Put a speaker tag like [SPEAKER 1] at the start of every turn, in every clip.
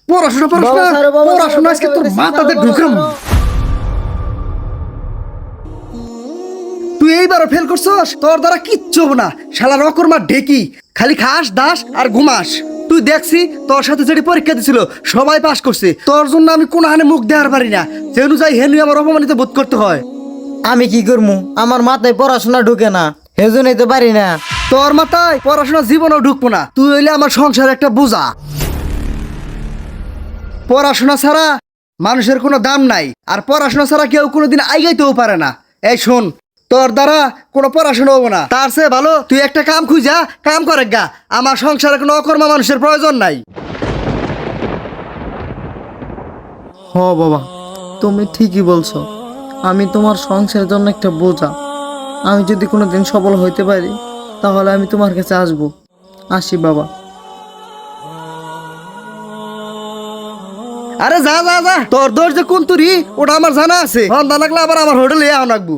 [SPEAKER 1] পড়াশোনা পড়াশোনা আজকে তোর মাথাতে ঢুকাম। তুই এইবারও ফেল করছস, তোর দ্বারা কিচ্ছু হবে না। শালা রকরমা ঢেকি, খালি খাস দাস আর ঘুমাস। তুই দেখছি তোর সাথে যেটি পরীক্ষা দিছিল সবাই পাস করছে, তোর জন্য আমি কোনো হানে মুখ দেওয়ার পারি না। যেন যাই হেনু আমার অপমানিত বোধ করতে হয়।
[SPEAKER 2] আমি কি করবো, আমার মাথায় পড়াশোনা ঢুকে না, হেজুনই তো পারি না।
[SPEAKER 1] তোর মাথায় পড়াশোনা জীবনেও ঢুকবো না। তুই হইলে আমার সংসার একটা বোঝা। পড়াশোনা ছাড়া মানুষের কোনো দাম নাই, আর পড়াশোনা ছাড়া কেউ কোনোদিন আইগাইতেও পারে না। এই শোন, তোর দ্বারা কোনো পড়াশোনা হবো না। তার চেয়ে ভালো তুই একটা কাম খুঁজা কাম করে গা। আমার সংসারে কোনো অকর্মা মানুষের প্রয়োজন নাই।
[SPEAKER 2] হ বাবা, তুমি ঠিকই বলছো। আমি তোমার সংসারের জন্য একটা বোঝা। আমি যদি কোনোদিন সফল হইতে পারি তাহলে আমি তোমার কাছে আসবো। আসি বাবা।
[SPEAKER 1] আরে যা যা যা, তোর দোষ যে কোন তুরি ওটা আমার জানা আছে। সন্ধ্যা লাগলে আবার আমার হোটেলে আও রাখবো।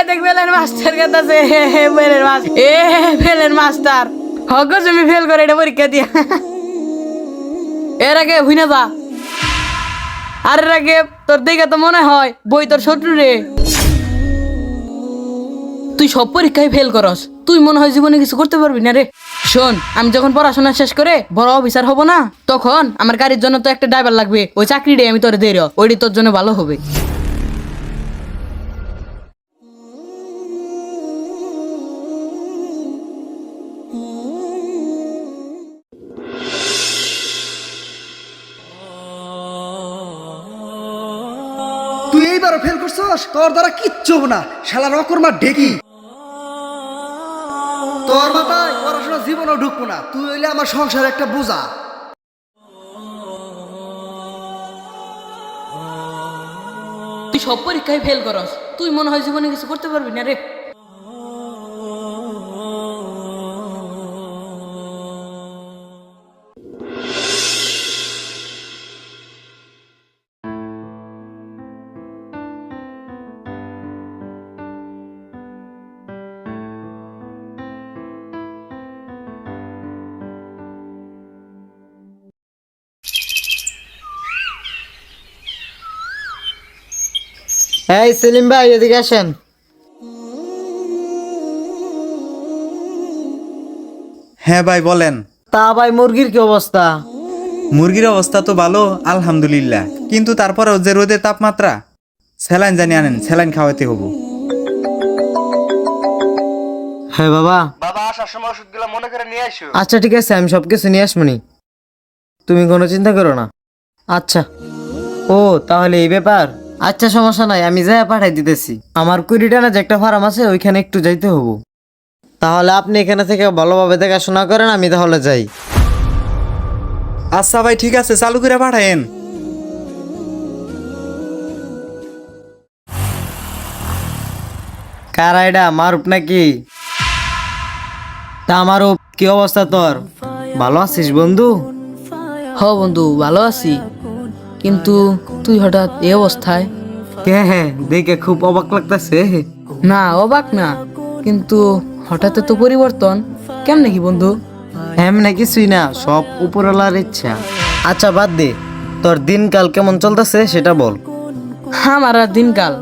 [SPEAKER 3] দেখবেন মাস্টার কাছে ফেলেন মাস্টার হক তুমি ফেল করে এটা পরীক্ষা দিয়া। এর আগে হুইনা যা। আর এর আগে তোর দেখে তো মনে হয় বই তোর শত্রু রে। তুই সব পরীক্ষায় ফেল করস, তুই মনে হয় জীবনে কিছু করতে পারবি না রে। শোন, আমি যখন পড়াশোনা শেষ করে বড় অফিসার হব না, তখন আমার গাড়ির জন্য তো একটা ড্রাইভার লাগবে। ওই চাকরিটাই আমি তোরে দেই, ওইটি তোর জন্য ভালো হবে।
[SPEAKER 1] তুই এইবারও ফেল করছস, তোর দ্বারা কিচ্ছু হবে না। শালা রকরমা ঢেকি, তোর মাথায় পড়াশোনা জীবনও ঢুকবো না। তুই হইলে আমার সংসারে একটা বোঝা।
[SPEAKER 3] তুই সব পরীক্ষায় ফেল করস, তুই মনে হয় জীবনে কিছু করতে পারবি না রে।
[SPEAKER 2] এই সেলিম ভাই, এদিকে আসেন।
[SPEAKER 4] হ্যাঁ ভাই বলেন।
[SPEAKER 2] তা ভাই, মুরগির কি অবস্থা?
[SPEAKER 4] মুরগির অবস্থা তো ভালো আলহামদুলিল্লাহ, কিন্তু তারপরেও যে রোদের তাপমাত্রা, স্যালাইন জানি আনেন, স্যালাইন খাওয়াতে হবো।
[SPEAKER 2] হ্যাঁ বাবা।
[SPEAKER 1] বাবা আসার সময় ওষুধগুলো মনে করে নিয়ে আসো।
[SPEAKER 2] আচ্ছা ঠিক আছে, আমি সব কিছু নিয়ে আসমনি, তুমি কোনো চিন্তা করো না। আচ্ছা। ও তাহলে এই ব্যাপার। আচ্ছা সমস্যা নাই, আমি যাই পাঠাই দিতেছি। আমার কুড়িটানা যে একটা ফার্ম আছে ওইখানে একটু যাইতে হবো। তাহলে আপনি এখানে থেকে ভালোভাবে দেখাশোনা করেন, আমি তাহলে যাই।
[SPEAKER 4] আচ্ছা ভাই ঠিক আছে, চালু করে পাঠায়েন।
[SPEAKER 2] কারা এটা, মারুপ নাকি? তা মারুপ, কি অবস্থা তোর? ভালো আছিস বন্ধু?
[SPEAKER 3] হ বন্ধু, ভালো আছি, কিন্তু তুই হঠাৎ এই অবস্থায়?
[SPEAKER 2] কে? হ্যাঁ, দেখে খুব অবাক লাগতেছে।
[SPEAKER 3] না অবাক না, কিন্তু হঠাৎ তো পরিবর্তন কেমনে কি বন্ধু?
[SPEAKER 2] এমনি কিছুই না, সব উপরওয়ালার ইচ্ছা। আচ্ছা বাদ দে, তোর দিনকাল কেমন চলতেছে সেটা বল।
[SPEAKER 3] আমার আর দিনকাল,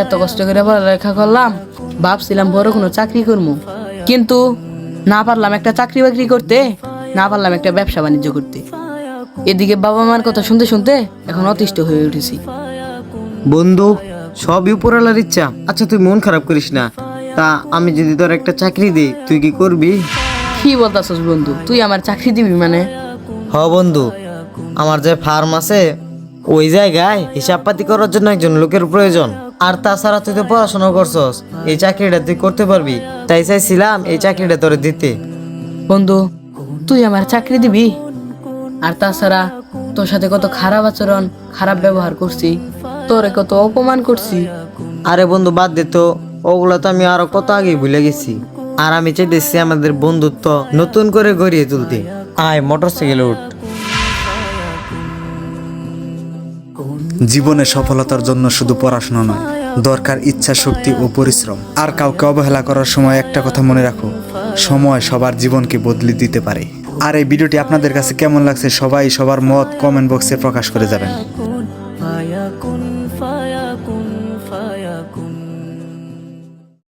[SPEAKER 3] এত কষ্ট করে পড়ালেখা করলাম, ভাবছিলাম বড় কোনো চাকরি করবো, কিন্তু না পারলাম একটা চাকরি বাকরি করতে, না পারলাম একটা ব্যবসা বাণিজ্য করতে। এদিকে বাবা মার কথা শুনতে শুনতে এখন অতিষ্ঠ হয়ে উঠেছি।
[SPEAKER 2] বন্ধু, সবই উপরওয়ালার ইচ্ছা। আচ্ছা তুই মন খারাপ করিস না। তা আমি যদি তোর একটা চাকরি দিই, তুই কি করবি?
[SPEAKER 3] কি বলতাছস বন্ধু, তুই আমার চাকরি দিবি মানে?
[SPEAKER 2] হ বন্ধু, আমার যে ফার্ম আছে ওই জায়গায় হিসাব পাতি করার জন্য একজন লোকের প্রয়োজন। আর তাছাড়া তুই তো পড়াশোনা করছস, এই চাকরিটা তুই করতে পারবি, তাই চাইছিলাম এই চাকরিটা তোরে দিতে।
[SPEAKER 3] বন্ধু, তুই আমার চাকরি দিবি? আর তাছাড়া তোর সাথে কত খারাপ আচরণ, খারাপ ব্যবহার করছি, তোরে কত অপমান করছি।
[SPEAKER 2] আরে বন্ধু বাদ দে তো, ওগুলো তো আমি আরো কত আগে ভুলে গেছি। আর আমি চাইতেছি আমাদের বন্ধুত্ব নতুন করে গড়িয়ে তুলতে। আয় মোটরসাইকেলে উঠ।
[SPEAKER 4] জীবনে সফলতার জন্য শুধু পড়াশোনা নয়, দরকার ইচ্ছা শক্তি ও পরিশ্রম। আর কাউকে অবহেলা করার সময় একটা কথা মনে রাখো, সময় সবার জীবনকে বদলে দিতে পারে। আর এই ভিডিওটি আপনাদের কাছে কেমন লাগছে সবাই সবার মত কমেন্ট বক্সে প্রকাশ করে যাবেন।